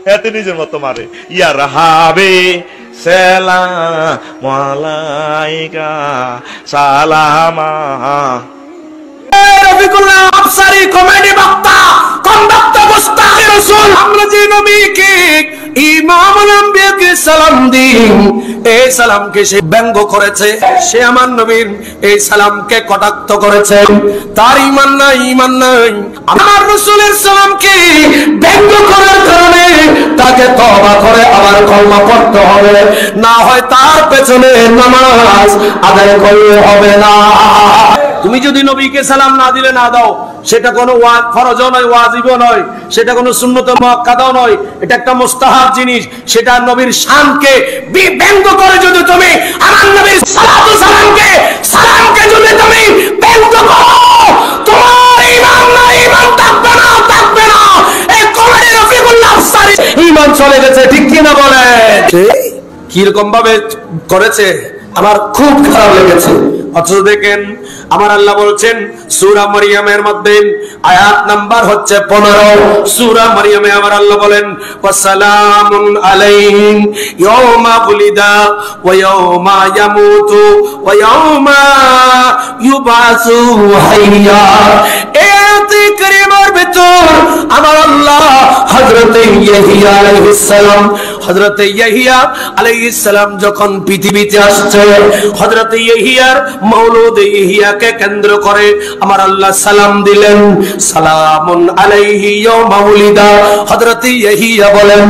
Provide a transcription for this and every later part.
এতে নিজের মতো মারে। ইয়া রাহাবে সালাম আলাইকা সালামা। রফিকুল্লাহ আফসারী কমেডি বক্তা, কন্ডাক্ট মুস্তাকি রাসূল, আমরা যে নবীকে ইমামুল আম্বিয়াকে সালাম দিই, এই সালামকে সে ব্যঙ্গ করেছে, সে আমার নবীর এই সালামকে কটাক্ষ করেছে, তার ঈমান নাই, ঈমান নাই। আমার রাসূলের সালামকে ব্যঙ্গ করার কারণে তাকে তওবা করে আবার কলমা পড়তে হবে, না হয় তার পেছনে নামাজ আদায় করতে হবে না। তুমি যদি নবীকে সালাম না দিলে না দাও, সেটা কোনো ফরজও নয়, ওয়াজিবও নয়, সেটা কোনো সুন্নত মুআক্কাদাও নয়, এটা একটা মুস্তাহাব জিনিস। সেটা নবীর শানকে ব্যঙ্গ করে যদি তুমি আমার নবীর সালাতু সালামকে যদি তুমি ব্যঙ্গ করো, তোমার ঈমান নাই, ঈমান থাকবে না, থাকবে না। এই কমেডি রফিকুল্লাহ আফসারী ঈমান চলে গেছে, ঠিক কি না বলে? কি রকম ভাবে করেছে আমার খুব খারাপ লেগেছে। অথচ দেখেন আমার আল্লাহ বলছেন সূরা মারইয়ামের মধ্যে আয়াত নাম্বার হচ্ছে 15, সূরা মারইয়ামে আমার আল্লাহ বলেন ওয়াসালামুন আলাইহিম ইয়াওমা বুলিদা ওয়া ইয়াওমা ইয়ামুতু ওয়া ইয়াওমা ইউবাসু হাইয়া। এই কারিমার ভিতর আমার আল্লাহ হযরত ইয়াহিয়া আলাইহিস সালাম, হযরত ইয়াহিয়া আলাইহিস সালাম যখন পৃথিবীতে আসছে, হযরত ইয়াহিয়ার মওলুদ ইয়াহিয়াকে কেন্দ্র করে আমার আল্লাহ সালাম দিলেন, সালামুন আলাইহি ইয়াওমা উলিদা। হযরত ইয়াহিয়া বলেন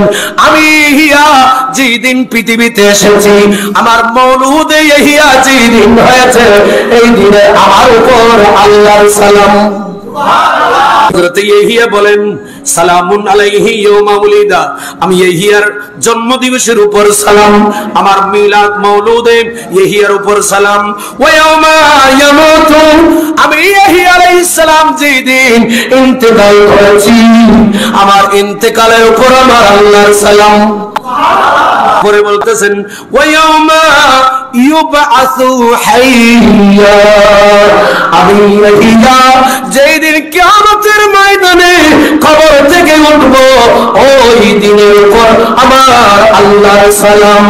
আমি ইয়াহিয়া যেদিন পৃথিবীতে এসেছি, আমার মওলুদ ইয়াহিয়া যেদিন হয়েছে, এই দিনে আমার উপর আল্লাহর সালাম। হযরত ইয়াহিয়া বলেন সালামুন আলাইহি ইয়াওমা উলিদা, আমি ইয়াহিয়ার জন্মদিবসের উপর সালাম, আমার মিলাদ মওলুদে ইয়াহিয়ার উপর সালাম। ওয়া ইয়াওমা ইয়ামুতু, আমি ইয়াহিয়া আলাইহিস সালাম যেদিন ইন্তেকাল করেছি, আমার ইন্তেকালের উপর আমার আল্লাহর সালাম। পরে বলতেছেন ওয়া ইয়াওমা ইউবআসু হাইয়া, আমি ইয়াহিয়া যেদিন কিয়ামতের ময়দানে কবর থেকে উঠব, ওই দিনের উপর আমার আল্লাহর সালাম।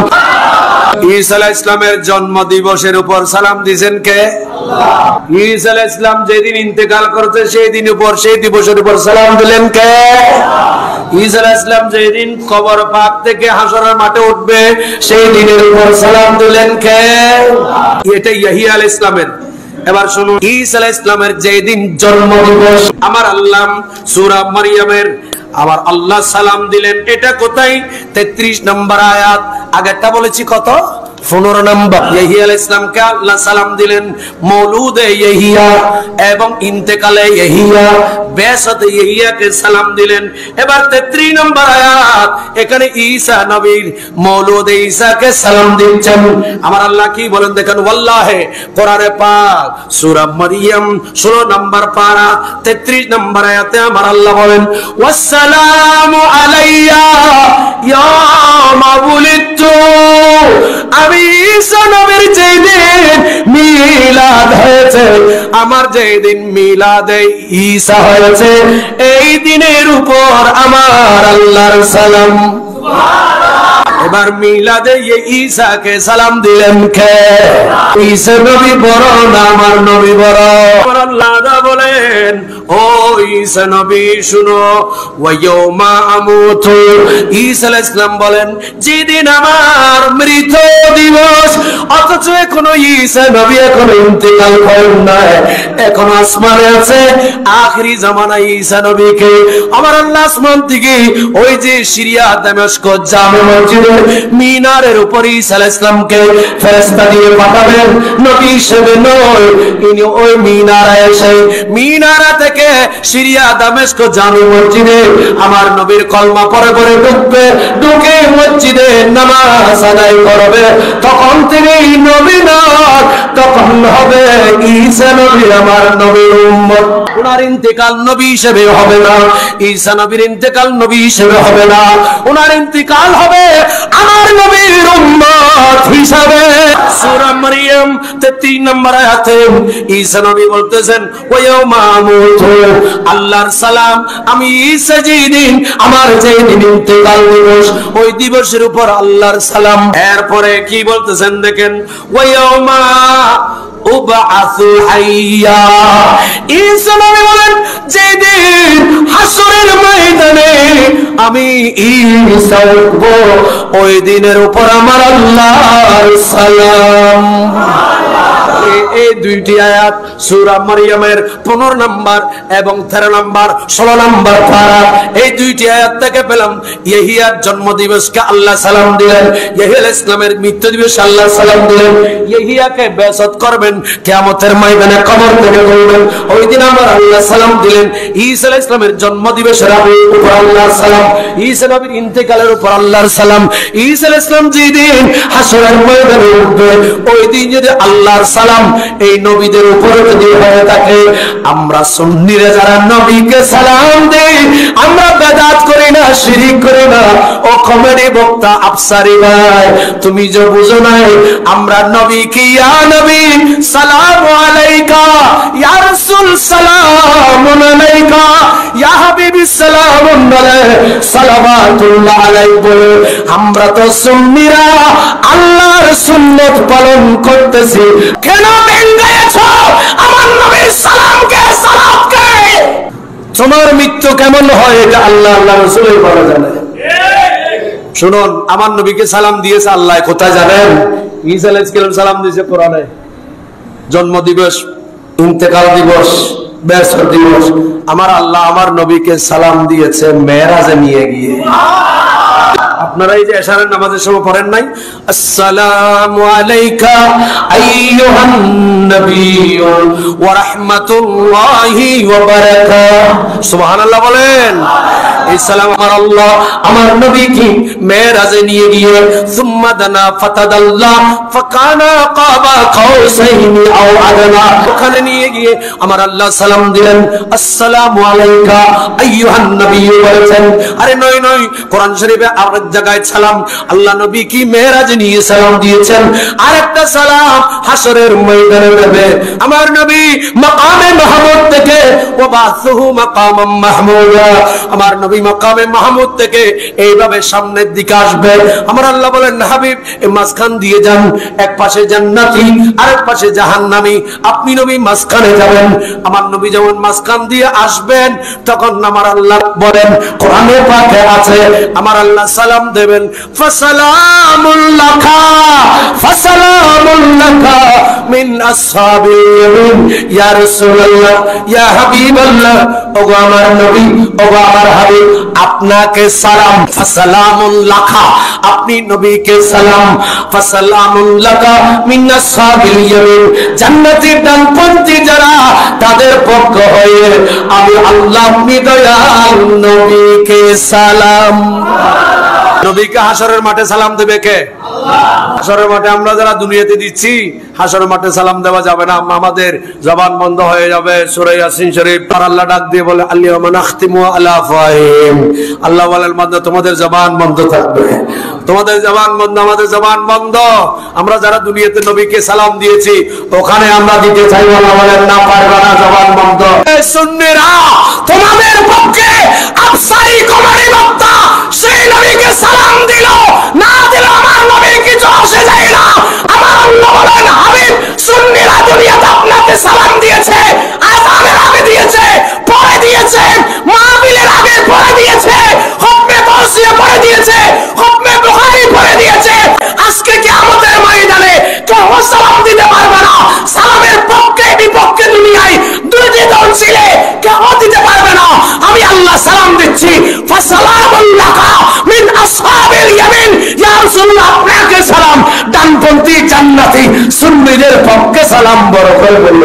ঈসা আলাইহিস সালামের জন্ম দিবসের উপর সালাম দিবেন কে? আল্লাহ। ঈসা আলাইহিস সালাম যেদিন ইন্তেকাল করতে সেই দিন উপর, সেই দিবসের উপর সালাম দিলেন কে? আল্লাহ। ঈসা আলাইহিস সালাম যেদিন কবর পাক থেকে হাসরের মাঠে উঠবে, সেই দিনের উপর সালাম দিলেন কে? আল্লাহ। এটা ইয়াহিয়া আলাইহিস সালামের। এবার শুনুন, ঈসা আলাইহিস সালামের যেদিন জন্ম দিবস আমার আল্লাহ সূরা মারইয়ামের আমার আল্লাহ সালাম দিলেন। এটা কোথায়? 33 নম্বর আয়াত। আগেরটা বলেছি কত? 15 নম্বর। ইয়াহিয়া আলাইহিস সালামকে আল্লাহ সালাম দিলেন মওলুদে ইয়াহিয়া এবং ইন্তেকালে ইয়াহিয়া, বেসাতে ইয়াহিয়াকে সালাম দিলেন। এবার 33 নম্বর আয়াত, এখানে ঈসা নবীর মওলুদে ঈসাকে সালাম দিচ্ছেন। আমার আল্লাহ কি বলেন দেখেন, ওয়াল্লাহি কোরআনে পাক সূরা মারইয়াম 16 নম্বর পারা 33 নম্বর আয়াতে আমার আল্লাহ বলেন ওয়াসসালামু আলাইয়া ইয়াওমা বুলিতু, আমি ঈসা নবীর যেদিন মিলাদ হয়েছে, আমার যেদিন মিলাদে ঈসা হয়েছে, এই দিনের উপর আমার আল্লাহর সালাম। এবার মিলাদে ঈসাকে সালাম দিলেন কে? ঈসা নবী বড় না আমার নবী বড়? আমার আল্লাহ বলেন ও ঈসা নবী শুনো, ওয়া ইয়াওমা আমুতু, ঈসা আলাইহিস সালাম বলেন যেদিন আমার মৃত্যু দিবস, অথচ এখনো ঈসা নবী এখনো ইন্তেকাল করেন নাই, এখনো আসমানে আছে। আখিরি জামানায় ঈসা নবীকে আমার আল্লাহ আসমান থেকে ওই যে সিরিয়া দামেস্ক জামে মসজিদে মিনারের উপর ঈসা আলাইহিস সালামকে ফেরেশতা দিয়ে পাঠাবেন নবী হিসেবে নয়, ইনি ওই মিনারে এসে মিনারা থেকে সিরিয়া দামেস্ক জামে মসজিদে আমার নবীর কলমা পড়ে পড়ে ঢুকবে, ঢুকে মসজিদে নামাজ আদায় করবে। তখন তিনি নবী না, তখন হবে ঈসা নবী আমার নবীর উম্মত। ওনার ইন্তেকাল নবী হিসেবে হবে না, ঈসা নবীর ইন্তেকাল নবী হিসেবে হবে না, ওনার ইন্তেকাল হবে আমার নবীর উম্মত হিসাবে। সূরা মারইয়াম 33 নম্বর আয়াতে ঈসা নবী বলতেছেন ওয়া ইয়াওমা আমুতু আল্লাহর সালাম আমি ঈসা যেদিন আমার যেদিন ইন্তেকাল দিবস ওই দিবসের উপর আল্লাহর সালাম। এরপরে কি বলতেছেন দেখেন, ওয়ায়াউমা উবআসু হাইয়া, ঈসা নবী বলেন যেদিন হাসরের ময়দানে আমি ঈসা উঠব ওই দিনের উপর আমার আল্লাহর সালাম। এই দুইটি আয়াত সূরা মারইয়ামের 15 নম্বর এবং 13 নম্বর 16 নম্বর পারা, এই দুইটি আয়াত থেকে পেলাম ইহিয়ার জন্ম দিবসকে আল্লাহ সালাম দিলেন, ইহিয়া ইসলামের মৃত্যু দিবস আল্লাহ সালাম দিলেন। ইহিয়াকে বেয়াসত করবেন, কিয়ামতের ময়দানে কবর থেকে তুলবেন, ওই দিন আমার আল্লাহ সালাম দিলেন। ঈসা আলাইহিস সালামের জন্ম দিবসের উপর আল্লাহর সালাম, ঈসা নবীর ইন্তেকালের উপর আল্লাহর সালাম। ঈসা আলাইহিস সালাম যেদিন হাসরের ময়দানে উঠবে ওই দিন যদি আল্লাহর সালাম এই নবীদের উপর যদি হয়ে থাকে, আমরা সুন্নিরা যারা নবীকে সালাম দেই আমরা বেদাত করি না, শিরক করি না। ও কমেডি বক্তা আফসারি ভাই, তুমি যে বুঝো নাই, আমরা নবীকে ইয়া নবী সালামু আলাইকা, ইয়া রাসূল সালামুন আলাইকা, ইয়া হাবিবি সালামুন আলাইকা, সালাওয়াতুল্লাহ আলাইহি। আমরা তো সুন্নিরা আল্লাহর সুন্নাত পালন করতেছি, কেন ভেঙ্গাইছো আমার নবীর সালামকে, সালাতকে? তোমার মৃত্যু কেমন হয় এটা আল্লাহ আল্লাহ রাসূলের বলা জানে। শুনুন, আমার নবীকে সালাম দিয়েছে আল্লাহ কোথায় জানেন? ঈসা আলাইহিস সালাম দিয়েছে কোরআনে, জন্ম দিবস, ইন্তেকাল দিবস, বেয়াসত দিবস। আমার আল্লাহ আমার নবীকে সালাম দিয়েছে মেরাজে নিয়ে গিয়ে। আপনারা এই যে এশারের নামাজের সময় পড়েন নাই, আসসালামু আলাইকা আইয়ুহান নাবিয়্যু ওয়া রাহমাতুল্লাহি ওয়া বারাকাতুহু, সুবহানাল্লাহ বলেন। এই সালাম আমার আল্লাহ আমার নবীকে মেরাজে নিয়ে গিয়ে সুম্মা দানা ফাতাদাল্লাহ ফাকানা কাবা কাউসাইনি আও আদনা, ওখানে নিয়ে গিয়ে আমার আল্লাহ সালাম দিলেন, আসসালামু আলাইকা আইয়ুহান নাবিয়্যু বলেছেন। আরে নয় নয়, কোরআন শরীফে আরেক জায়গায় সালাম আল্লাহ নবী কি মেরাজে নিয়ে সালাম দিয়েছেন, আরেকটা সালাম হাসরের ময়দানে দেবে। আমার নবী মাকামে মাহমুদ থেকে ওয়াবাসুহু মাকামাম মাহমুদা, আমার নবী মাকামে মাহমুদ থেকে এইভাবে সামনের দিকে আসবে। আমার আল্লাহ বলেন হাবিব এই মাঝখান দিয়ে যান, এক পাশে জান্নাতি আরেক পাশে জাহান্নামী, আপনি নবী মাঝখানে যাবেন। আমার নবী যেমন মাঝখান দিয়ে আসবেন তখন আমার আল্লাহ বলেন, কোরআনে পাকে আছে, আমার আল্লাহ সালাম দেবেন, ফাসালামুল লাকা ফাসালামুল লাকা মিন আসহাবিল ইয়ামিন, ইয়া রাসূলুল্লাহ ইয়া হাবিবাল্লাহ, ওগো আমার নবী ওগো আমার হাবিব আপনাকে সালাম, ফাসালামুল লাকা আপনি নবীকে সালাম, ফাসালামুল লাকা মিন আসহাবিল ইয়ামিন, জান্নাতের ডানপন্থী যারা তাদের পক্ষ হয়ে আমি আল্লাহ আপনি দয়াল নবীকে সালাম। নবীকে হাসরের মাঠে সালাম দেবে কে? আল্লাহ। হাসরের মাঠে আমরা যারা দুনিয়াতে দিচ্ছি, হাসরের মাঠে সালাম দেওয়া যাবে না, আমাদের জবান বন্ধ হয়ে যাবে। সূরা ইয়াসিন শরীফ আর আল্লাহ ডাক দিয়ে বলে, আল-ইয়াওমা নাখতিমু আলা আফওয়াহিহিম, আল্লাহ বলেন বান্দা তোমাদের জবান বন্ধ থাকবে, তোমাদের জবান বন্ধ, আমাদের জবান বন্ধ। আমরা যারা দুনিয়াতে নবীকে সালাম দিয়েছি ওখানে আমরা দিতে চাই, আল্লাহ বলেন না, পারবে না, জবান বন্ধ। এই সুন্নিরা তোমাদের পক্ষে আফসারি কমারি বক্তা সেই নবীকে সালাম দিল না দিল আমার নবীর কিছু আসে যায় না। আমার আল্লাহ বলেন হাবিব সুন্নিরা দুনিয়াতে আপনাকে সালাম দিয়েছে, আযানের আগে দিয়েছে, পরে দিয়েছে, মাহফিলের আগে পরে দিয়েছে, হুকমে তাওসিয়া পরে দিয়েছে, হুকমে বুখারী পরে দিয়েছে। আজকে কিয়ামতের ময়দানে কেউ সালাম দিতে পারবে না। সালামের পক্ষে বিপক্ষে দুনিয়ায় দুইটি দল ছিল, কেউ দিতে পারবে না। আমি আল্লাহ সালাম দিচ্ছি, ফাসালামুল লাকা মিন আসহাবিল ইয়ামিন, ইয়া রাসূলুল্লাহ আপনাকে সালাম, ডানপন্থী জান্নাতি সুন্নিদের পক্ষে সালাম, বড় করে বলল।